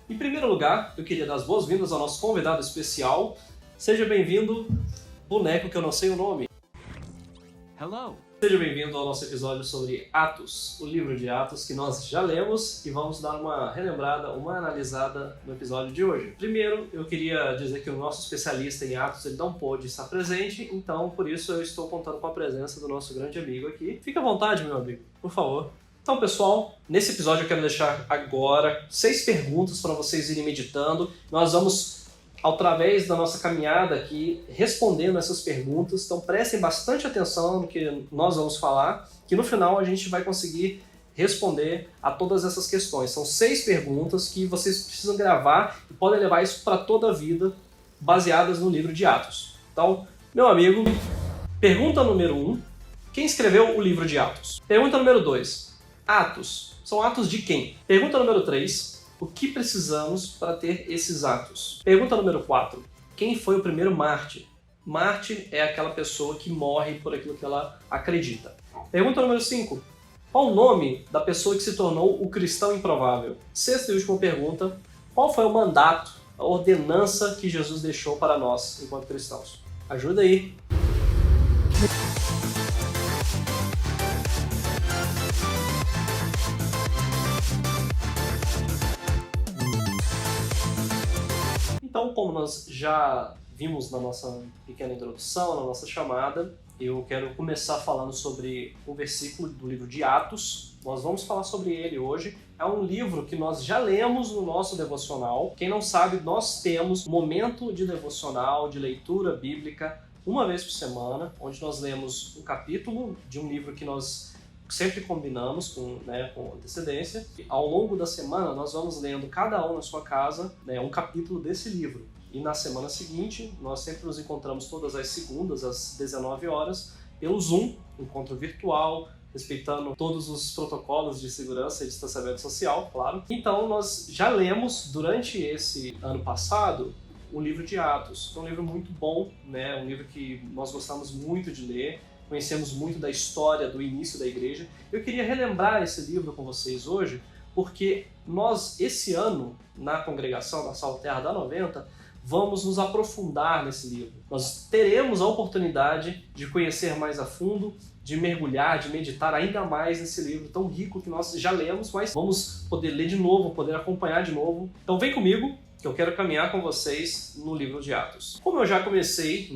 Em primeiro lugar, eu queria dar as boas-vindas ao nosso convidado especial. Seja bem-vindo, boneco que eu não sei o nome. Hello! Seja bem-vindo ao nosso episódio sobre Atos, o livro de Atos que nós já lemos e vamos dar uma relembrada, uma analisada no episódio de hoje. Primeiro, eu queria dizer que o nosso especialista em Atos ele não pôde estar presente, então por isso eu estou contando com a presença do nosso grande amigo aqui. Fique à vontade, meu amigo, por favor. Então, pessoal, nesse episódio eu quero deixar agora 6 perguntas para vocês irem meditando. Nós vamos, através da nossa caminhada aqui, respondendo essas perguntas. Então, prestem bastante atenção no que nós vamos falar, que no final a gente vai conseguir responder a todas essas questões. São 6 perguntas que vocês precisam gravar e podem levar isso para toda a vida, baseadas no livro de Atos. Então, meu amigo, pergunta número 1, quem escreveu o livro de Atos? Pergunta número 2, Atos. São atos de quem? Pergunta número 3. O que precisamos para ter esses atos? Pergunta número 4. Quem foi o primeiro mártir? Mártir é aquela pessoa que morre por aquilo que ela acredita. Pergunta número 5. Qual o nome da pessoa que se tornou o cristão improvável? Sexta e última pergunta. Qual foi o mandato, a ordenança que Jesus deixou para nós enquanto cristãos? Ajuda aí! Então, como nós já vimos na nossa pequena introdução, na nossa chamada, eu quero começar falando sobre um versículo do livro de Atos. Nós vamos falar sobre ele hoje. É um livro que nós já lemos no nosso devocional. Quem não sabe, nós temos um momento de devocional, de leitura bíblica, uma vez por semana, onde nós lemos um capítulo de um livro que nós sempre combinamos com antecedência. Ao longo da semana, nós vamos lendo cada um na sua casa um capítulo desse livro. E na semana seguinte, nós sempre nos encontramos todas as segundas, às 19 horas, pelo Zoom, encontro virtual, respeitando todos os protocolos de segurança e distanciamento social, claro. Então, nós já lemos, durante esse ano passado, o livro de Atos. É um livro muito bom, um livro que nós gostamos muito de ler, conhecemos muito da história do início da igreja. Eu queria relembrar esse livro com vocês hoje, porque nós, esse ano, na congregação, na Sal Terra da 90, vamos nos aprofundar nesse livro. Nós teremos a oportunidade de conhecer mais a fundo, de mergulhar, de meditar ainda mais nesse livro tão rico que nós já lemos, mas vamos poder ler de novo, poder acompanhar de novo. Então vem comigo, que eu quero caminhar com vocês no livro de Atos. Como eu já comecei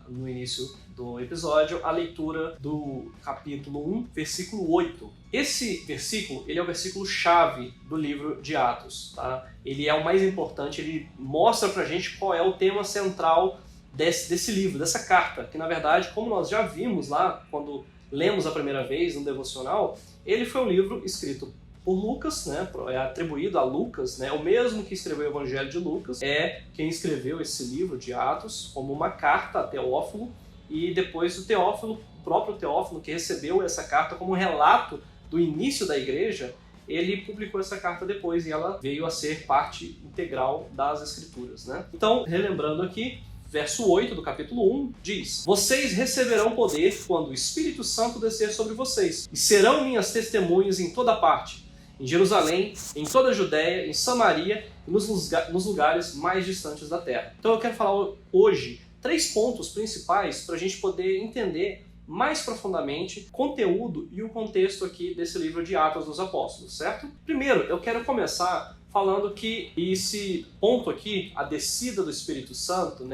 no início do episódio, a leitura do capítulo 1, versículo 8. Esse versículo, ele é o versículo-chave do livro de Atos, tá? Ele é o mais importante, ele mostra pra gente qual é o tema central desse livro, dessa carta, que na verdade, como nós já vimos lá, quando lemos a primeira vez no devocional, ele foi um livro escrito por Lucas, é atribuído a Lucas, o mesmo que escreveu o Evangelho de Lucas, é quem escreveu esse livro de Atos como uma carta a Teófilo, e depois o próprio Teófilo, que recebeu essa carta como um relato do início da igreja, ele publicou essa carta depois e ela veio a ser parte integral das Escrituras. Então, relembrando aqui, verso 8 do capítulo 1 diz: Vocês receberão poder quando o Espírito Santo descer sobre vocês, e serão minhas testemunhas em toda parte, em Jerusalém, em toda a Judéia, em Samaria e nos lugares mais distantes da terra. Então eu quero falar hoje 3 pontos principais para a gente poder entender mais profundamente o conteúdo e o contexto aqui desse livro de Atos dos Apóstolos, certo? Primeiro, eu quero começar falando que esse ponto aqui, a descida do Espírito Santo,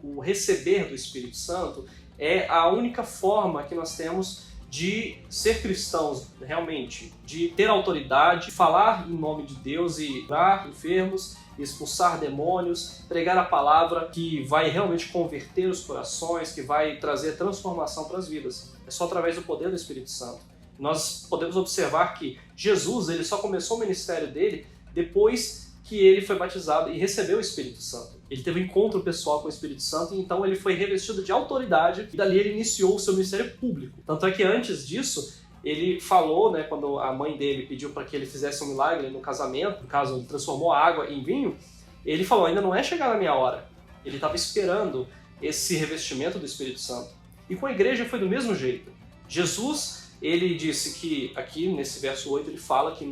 o receber do Espírito Santo, é a única forma que nós temos de ser cristãos realmente, de ter autoridade, de falar em nome de Deus e curar enfermos, expulsar demônios, pregar a palavra que vai realmente converter os corações, que vai trazer transformação para as vidas. É só através do poder do Espírito Santo. Nós podemos observar que Jesus ele só começou o ministério dele depois que ele foi batizado e recebeu o Espírito Santo. Ele teve um encontro pessoal com o Espírito Santo e então ele foi revestido de autoridade e dali ele iniciou o seu ministério público. Tanto é que antes disso, ele falou, quando a mãe dele pediu para que ele fizesse um milagre no casamento, no caso ele transformou a água em vinho, ele falou, ainda não é chegar na minha hora. Ele estava esperando esse revestimento do Espírito Santo. E com a igreja foi do mesmo jeito. Jesus, ele disse que, aqui nesse verso 8, ele fala que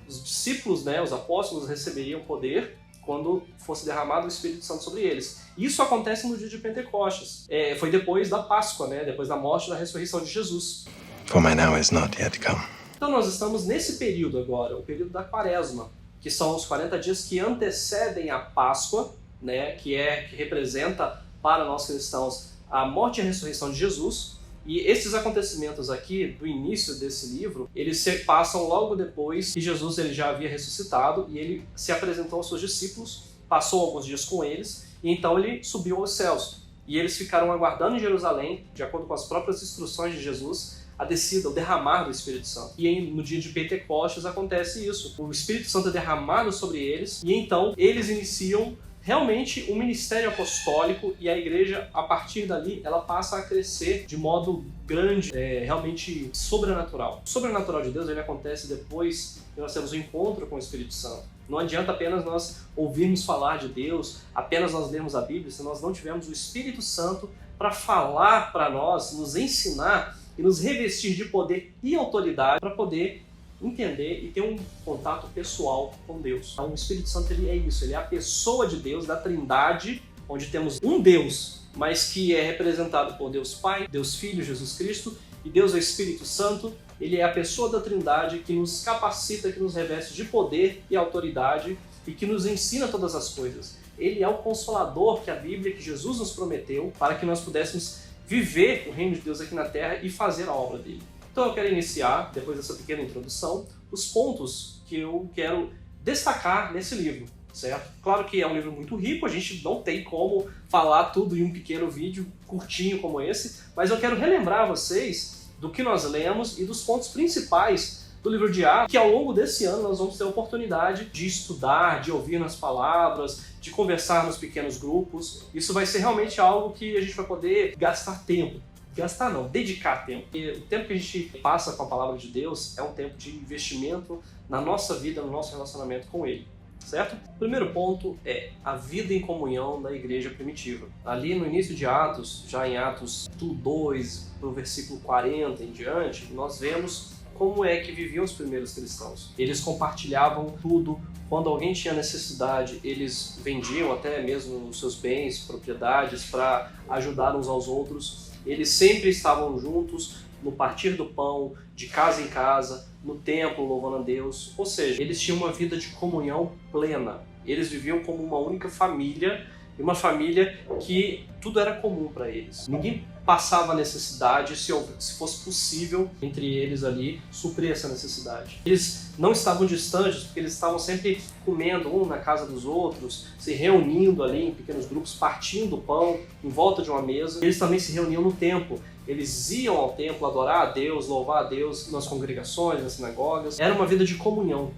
os discípulos, os apóstolos receberiam poder quando fosse derramado o Espírito Santo sobre eles. Isso acontece no dia de Pentecostes. Foi depois da Páscoa, né? Depois da morte e da ressurreição de Jesus. For my now is not yet come. Então nós estamos nesse período agora, o período da Quaresma, que são os 40 dias que antecedem a Páscoa, né? que representa para nós cristãos a morte e a ressurreição de Jesus. E esses acontecimentos aqui, do início desse livro, eles se passam logo depois que Jesus ele já havia ressuscitado e ele se apresentou aos seus discípulos, passou alguns dias com eles, e então ele subiu aos céus. E eles ficaram aguardando em Jerusalém, de acordo com as próprias instruções de Jesus, a descida, o derramar do Espírito Santo. E no dia de Pentecostes acontece isso. O Espírito Santo é derramado sobre eles, e então eles iniciam realmente um ministério apostólico, e a igreja, a partir dali, ela passa a crescer de modo grande, realmente sobrenatural. O sobrenatural de Deus ele acontece depois que nós temos um encontro com o Espírito Santo. Não adianta apenas nós ouvirmos falar de Deus, apenas nós lermos a Bíblia, se nós não tivermos o Espírito Santo para falar para nós, nos ensinar e nos revestir de poder e autoridade para poder entender e ter um contato pessoal com Deus. Então, o Espírito Santo ele é isso, ele é a pessoa de Deus, da Trindade, onde temos um Deus, mas que é representado por Deus Pai, Deus Filho, Jesus Cristo, e Deus é Espírito Santo. Ele é a pessoa da Trindade que nos capacita, que nos reveste de poder e autoridade e que nos ensina todas as coisas. Ele é o Consolador que a Bíblia, que Jesus nos prometeu para que nós pudéssemos viver o reino de Deus aqui na Terra e fazer a obra dele. Então eu quero iniciar, depois dessa pequena introdução, os pontos que eu quero destacar nesse livro, certo? Claro que é um livro muito rico, a gente não tem como falar tudo em um pequeno vídeo curtinho como esse, mas eu quero relembrar vocês do que nós lemos e dos pontos principais do livro de Atos, que ao longo desse ano nós vamos ter a oportunidade de estudar, de ouvir nas palavras, de conversar nos pequenos grupos. Isso vai ser realmente algo que a gente vai poder gastar tempo. Gastar não, dedicar tempo. Porque o tempo que a gente passa com a palavra de Deus é um tempo de investimento na nossa vida, no nosso relacionamento com Ele, certo? O primeiro ponto é a vida em comunhão da igreja primitiva. Ali no início de Atos, já em Atos 2, no versículo 40 em diante, nós vemos como é que viviam os primeiros cristãos. Eles compartilhavam tudo. Quando alguém tinha necessidade, eles vendiam até mesmo os seus bens, propriedades, para ajudar uns aos outros. Eles sempre estavam juntos no partir do pão, de casa em casa, no templo, louvando a Deus. Ou seja, eles tinham uma vida de comunhão plena. Eles viviam como uma única família, e uma família que tudo era comum para eles. Ninguém passava necessidade, se fosse possível, entre eles ali, suprir essa necessidade. Eles não estavam distantes, porque eles estavam sempre comendo um na casa dos outros, se reunindo ali em pequenos grupos, partindo o pão em volta de uma mesa. Eles também se reuniam no templo. Eles iam ao templo adorar a Deus, louvar a Deus nas congregações, nas sinagogas. Era uma vida de comunhão.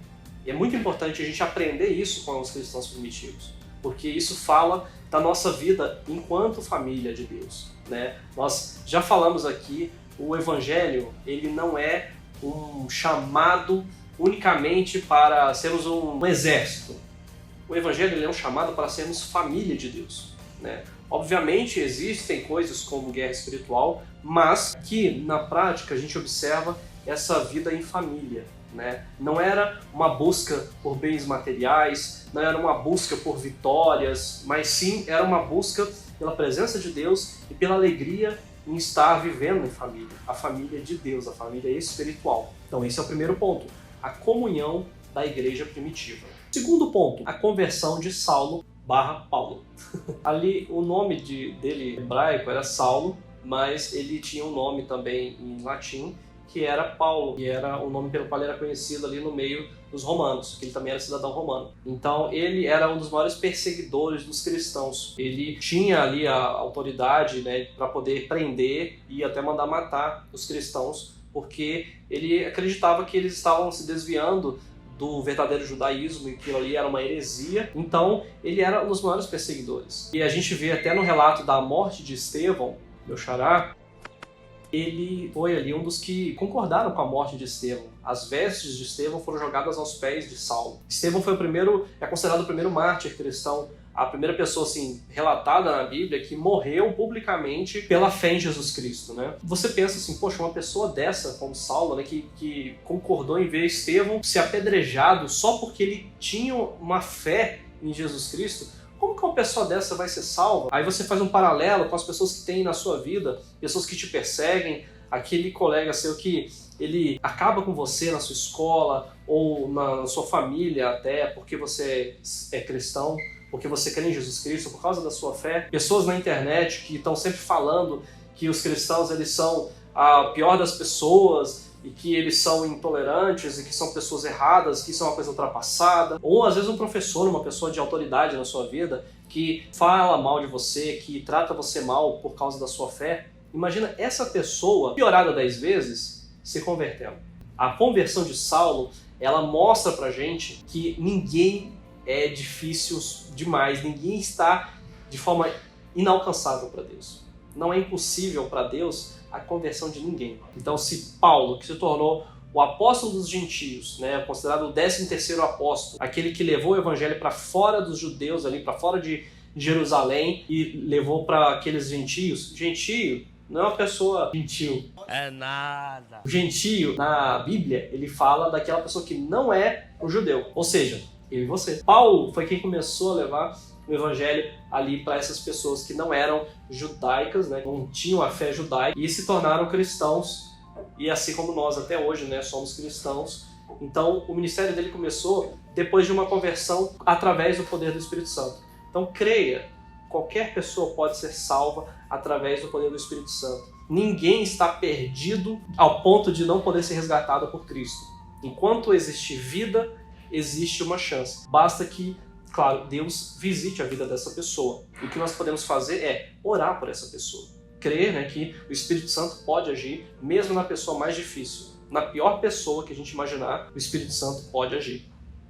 E é muito importante a gente aprender isso com os cristãos primitivos, porque isso fala da nossa vida enquanto família de Deus, né? Nós já falamos aqui, o Evangelho ele não é um chamado unicamente para sermos um exército. O Evangelho ele é um chamado para sermos família de Deus, né? Obviamente existem coisas como guerra espiritual, mas que na prática a gente observa essa vida em família, né? Não era uma busca por bens materiais, não era uma busca por vitórias, mas sim era uma busca pela presença de Deus e pela alegria em estar vivendo em família, a família de Deus, a família espiritual. Então esse é o primeiro ponto, a comunhão da igreja primitiva. Segundo ponto, a conversão de Saulo / Paulo. Ali o nome dele hebraico era Saulo, mas ele tinha um nome também em latim, que era Paulo, que era o nome pelo qual ele era conhecido ali no meio dos romanos, que ele também era cidadão romano. Então ele era um dos maiores perseguidores dos cristãos. Ele tinha ali a autoridade, né, para poder prender e até mandar matar os cristãos, porque ele acreditava que eles estavam se desviando do verdadeiro judaísmo e que aquilo ali era uma heresia. Então ele era um dos maiores perseguidores. E a gente vê até no relato da morte de Estevão, meu xará, ele foi ali um dos que concordaram com a morte de Estevão. As vestes de Estevão foram jogadas aos pés de Saulo. Estevão foi é considerado o primeiro mártir cristão, a primeira pessoa assim, relatada na Bíblia que morreu publicamente pela fé em Jesus Cristo, né? Você pensa assim, poxa, uma pessoa dessa, como Saulo, né, que concordou em ver Estevão ser apedrejado só porque ele tinha uma fé em Jesus Cristo, como que uma pessoa dessa vai ser salva? Aí você faz um paralelo com as pessoas que tem na sua vida, pessoas que te perseguem, aquele colega seu que ele acaba com você na sua escola ou na sua família até, porque você é cristão, porque você crê em Jesus Cristo, por causa da sua fé. Pessoas na internet que estão sempre falando que os cristãos eles são a pior das pessoas e que eles são intolerantes e que são pessoas erradas, que isso é uma coisa ultrapassada. Ou às vezes um professor, uma pessoa de autoridade na sua vida que fala mal de você, que trata você mal por causa da sua fé. Imagina essa pessoa, piorada 10 vezes, se convertendo. A conversão de Saulo, ela mostra pra gente que ninguém é difícil demais, ninguém está de forma inalcançável para Deus. Não é impossível para Deus a conversão de ninguém. Então, se Paulo, que se tornou o apóstolo dos gentios, né, considerado o 13º apóstolo, aquele que levou o evangelho para fora dos judeus, ali para fora de Jerusalém e levou para aqueles gentios. Gentio não é uma pessoa gentil. É nada. O gentio, na Bíblia, ele fala daquela pessoa que não é um judeu. Ou seja, eu e você. Paulo foi quem começou a levar o evangelho ali para essas pessoas que não eram judaicas, né, não tinham a fé judaica e se tornaram cristãos, e assim como nós até hoje, né, somos cristãos. Então o ministério dele começou depois de uma conversão através do poder do Espírito Santo. Então creia, qualquer pessoa pode ser salva através do poder do Espírito Santo. Ninguém está perdido ao ponto de não poder ser resgatado por Cristo. Enquanto existe vida, existe uma chance. Basta que, claro, Deus visite a vida dessa pessoa. E o que nós podemos fazer é orar por essa pessoa. Crer, né, que o Espírito Santo pode agir mesmo na pessoa mais difícil. Na pior pessoa que a gente imaginar, o Espírito Santo pode agir.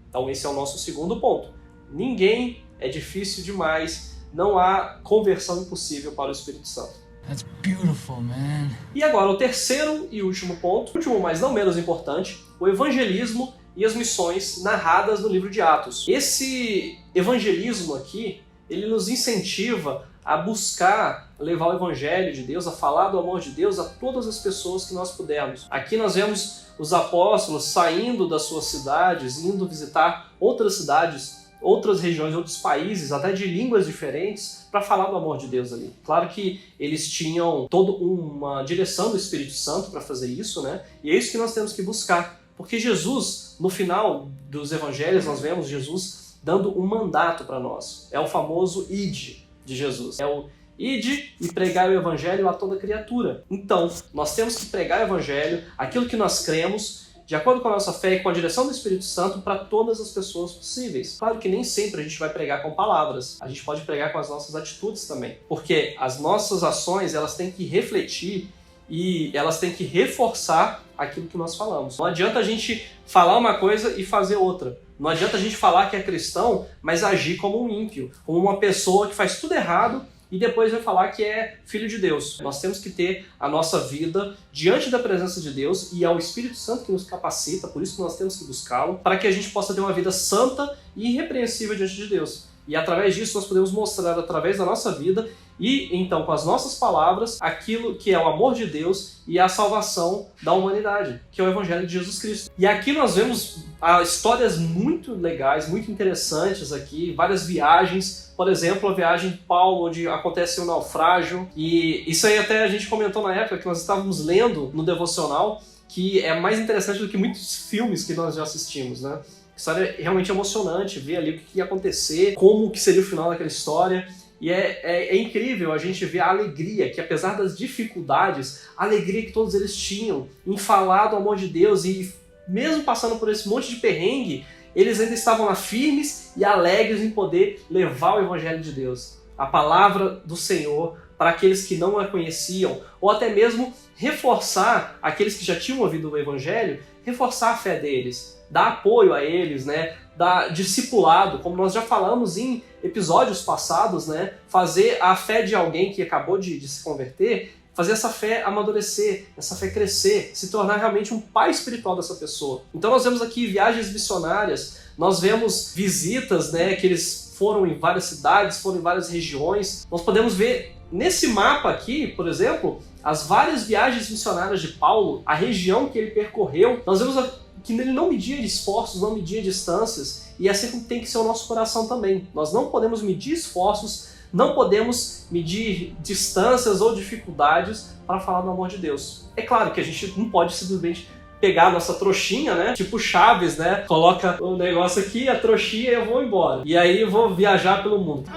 Então esse é o nosso segundo ponto. Ninguém é difícil demais, não há conversão impossível para o Espírito Santo. That's beautiful, man. E agora o terceiro e último ponto, último mas não menos importante, o evangelismo e as missões narradas no livro de Atos. Esse evangelismo aqui, ele nos incentiva a buscar levar o evangelho de Deus, a falar do amor de Deus a todas as pessoas que nós pudermos. Aqui nós vemos os apóstolos saindo das suas cidades, indo visitar outras cidades, outras regiões, outros países, até de línguas diferentes, para falar do amor de Deus ali. Claro que eles tinham toda uma direção do Espírito Santo para fazer isso, né? E é isso que nós temos que buscar. Porque Jesus, no final dos evangelhos, nós vemos Jesus dando um mandato para nós. É o famoso ide de Jesus. É o ide e pregai o evangelho a toda criatura. Então, nós temos que pregar o evangelho, aquilo que nós cremos, de acordo com a nossa fé e com a direção do Espírito Santo, para todas as pessoas possíveis. Claro que nem sempre a gente vai pregar com palavras, a gente pode pregar com as nossas atitudes também. Porque as nossas ações, elas têm que refletir e elas têm que reforçar aquilo que nós falamos. Não adianta a gente falar uma coisa e fazer outra. Não adianta a gente falar que é cristão, mas agir como um ímpio, como uma pessoa que faz tudo errado e depois vai falar que é filho de Deus. Nós temos que ter a nossa vida diante da presença de Deus e é o Espírito Santo que nos capacita, por isso que nós temos que buscá-lo, para que a gente possa ter uma vida santa e irrepreensível diante de Deus. E através disso nós podemos mostrar através da nossa vida e então com as nossas palavras aquilo que é o amor de Deus e a salvação da humanidade, que é o Evangelho de Jesus Cristo. E aqui nós vemos histórias muito legais, muito interessantes aqui, várias viagens. Por exemplo, a viagem de Paulo, onde acontece um naufrágio. E isso aí até a gente comentou na época que nós estávamos lendo no devocional, que é mais interessante do que muitos filmes que nós já assistimos, né? A história é realmente emocionante, ver ali o que ia acontecer, como que seria o final daquela história. E é incrível a gente ver a alegria, que apesar das dificuldades, a alegria que todos eles tinham em falar do amor de Deus e mesmo passando por esse monte de perrengue, eles ainda estavam lá firmes e alegres em poder levar o Evangelho de Deus, a palavra do Senhor para aqueles que não a conheciam, ou até mesmo reforçar aqueles que já tinham ouvido o Evangelho, reforçar a fé deles, dar apoio a eles, né? Dar discipulado, como nós já falamos em episódios passados, né? Fazer a fé de alguém que acabou de se converter, fazer essa fé amadurecer, essa fé crescer, se tornar realmente um pai espiritual dessa pessoa. Então nós vemos aqui viagens missionárias, nós vemos visitas, né? Que eles foram em várias cidades, foram em várias regiões. Nós podemos ver nesse mapa aqui, por exemplo, as várias viagens missionárias de Paulo, a região que ele percorreu. Nós vemos que ele não media esforços, não media distâncias, E assim como tem que ser o nosso coração também. Nós não podemos medir esforços, não podemos medir distâncias ou dificuldades para falar do amor de Deus. É claro que a gente não pode simplesmente pegar a nossa trouxinha, né? Tipo Chaves, né? Coloca o negócio aqui, a trouxinha e eu vou embora. E aí eu vou viajar pelo mundo.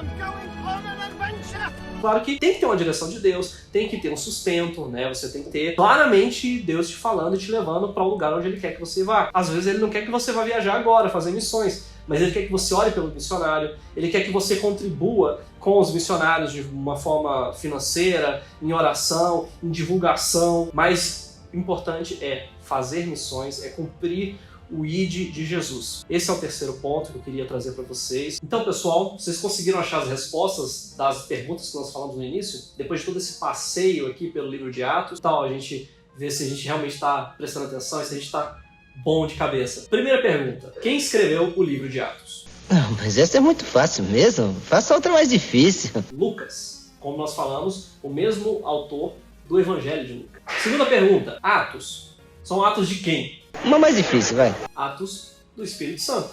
Claro que tem que ter uma direção de Deus, tem que ter um sustento, né? Você tem que ter claramente Deus te falando e te levando para o lugar onde Ele quer que você vá. Às vezes Ele não quer que você vá viajar agora, fazer missões, mas Ele quer que você ore pelo missionário, Ele quer que você contribua com os missionários de uma forma financeira, em oração, em divulgação. Mas o importante é fazer missões, é cumprir o ID de Jesus. Esse é o terceiro ponto que eu queria trazer para vocês. Então, pessoal, vocês conseguiram achar as respostas das perguntas que nós falamos no início? Depois de todo esse passeio aqui pelo livro de Atos, tal, a gente vê se a gente realmente está prestando atenção e se a gente está bom de cabeça. Primeira pergunta: quem escreveu o livro de Atos? Não, mas essa é muito fácil mesmo. Faça outra mais difícil. Lucas. Como nós falamos, o mesmo autor do Evangelho de Lucas. Segunda pergunta: Atos. São atos de quem? Uma mais difícil, vai. Atos do Espírito Santo.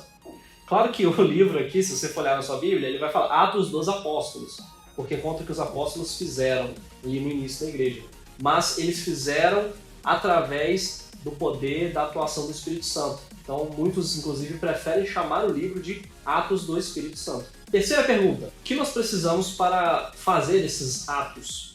Claro que o livro aqui, se você for olhar na sua Bíblia, ele vai falar Atos dos Apóstolos, porque conta o que os apóstolos fizeram ali no início da igreja. Mas eles fizeram através do poder da atuação do Espírito Santo. Então muitos, inclusive, preferem chamar o livro de Atos do Espírito Santo. Terceira pergunta: o que nós precisamos para fazer esses atos?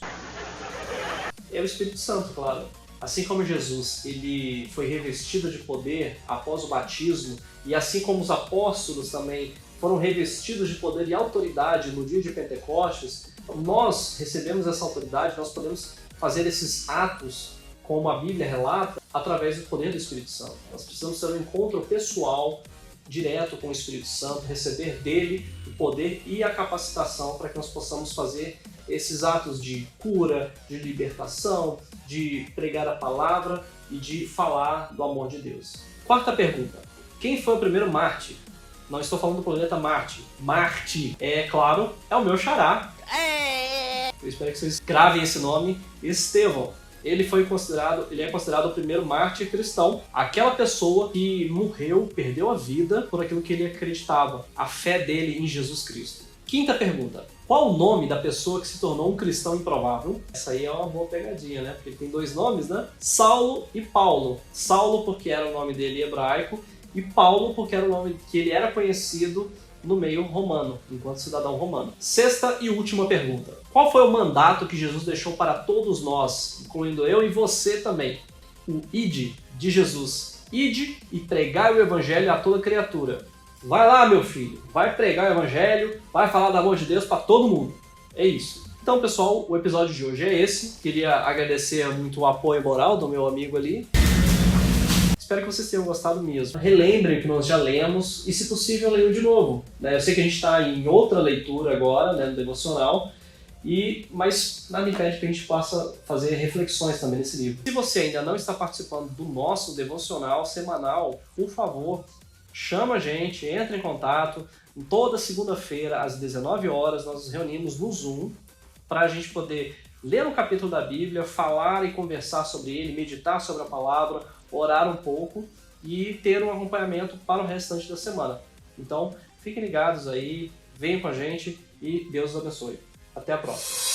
É o Espírito Santo, claro. Assim como Jesus ele foi revestido de poder após o batismo, e assim como os apóstolos também foram revestidos de poder e autoridade no dia de Pentecostes, nós recebemos essa autoridade, nós podemos fazer esses atos, como a Bíblia relata, através do poder do Espírito Santo. Nós precisamos ter um encontro pessoal, direto com o Espírito Santo, receber dele o poder e a capacitação para que nós possamos fazer esses atos de cura, de libertação, de pregar a palavra e de falar do amor de Deus. Quarta pergunta: quem foi o primeiro mártir? Não estou falando do planeta Marte. Marte, é claro, é o meu xará. Eu espero que vocês gravem esse nome, Estevão. Ele é considerado o primeiro mártir cristão, aquela pessoa que morreu, perdeu a vida por aquilo que ele acreditava, a fé dele em Jesus Cristo. Quinta pergunta: qual o nome da pessoa que se tornou um cristão improvável? Essa aí é uma boa pegadinha, né? Porque ele tem dois nomes, né? Saulo e Paulo. Saulo porque era o nome dele hebraico e Paulo porque era o nome que ele era conhecido no meio romano, enquanto cidadão romano. Sexta e última pergunta: qual foi o mandato que Jesus deixou para todos nós, incluindo eu e você também? O ID de Jesus. Ide e pregai o evangelho a toda criatura. Vai lá, meu filho, vai pregar o evangelho, vai falar do amor de Deus para todo mundo. É isso. Então, pessoal, o episódio de hoje é esse. Queria agradecer muito o apoio moral do meu amigo ali. Espero que vocês tenham gostado mesmo. Relembrem que nós já lemos e, se possível, leiam de novo. Eu sei que a gente está em outra leitura agora, né, no devocional, mas nada impede que a gente possa fazer reflexões também nesse livro. Se você ainda não está participando do nosso devocional semanal, por favor, chama a gente, entra em contato. Toda segunda-feira, às 19 horas, nós nos reunimos no Zoom para a gente poder ler um capítulo da Bíblia, falar e conversar sobre ele, meditar sobre a palavra, orar um pouco e ter um acompanhamento para o restante da semana. Então, fiquem ligados aí, venham com a gente e Deus os abençoe. Até a próxima.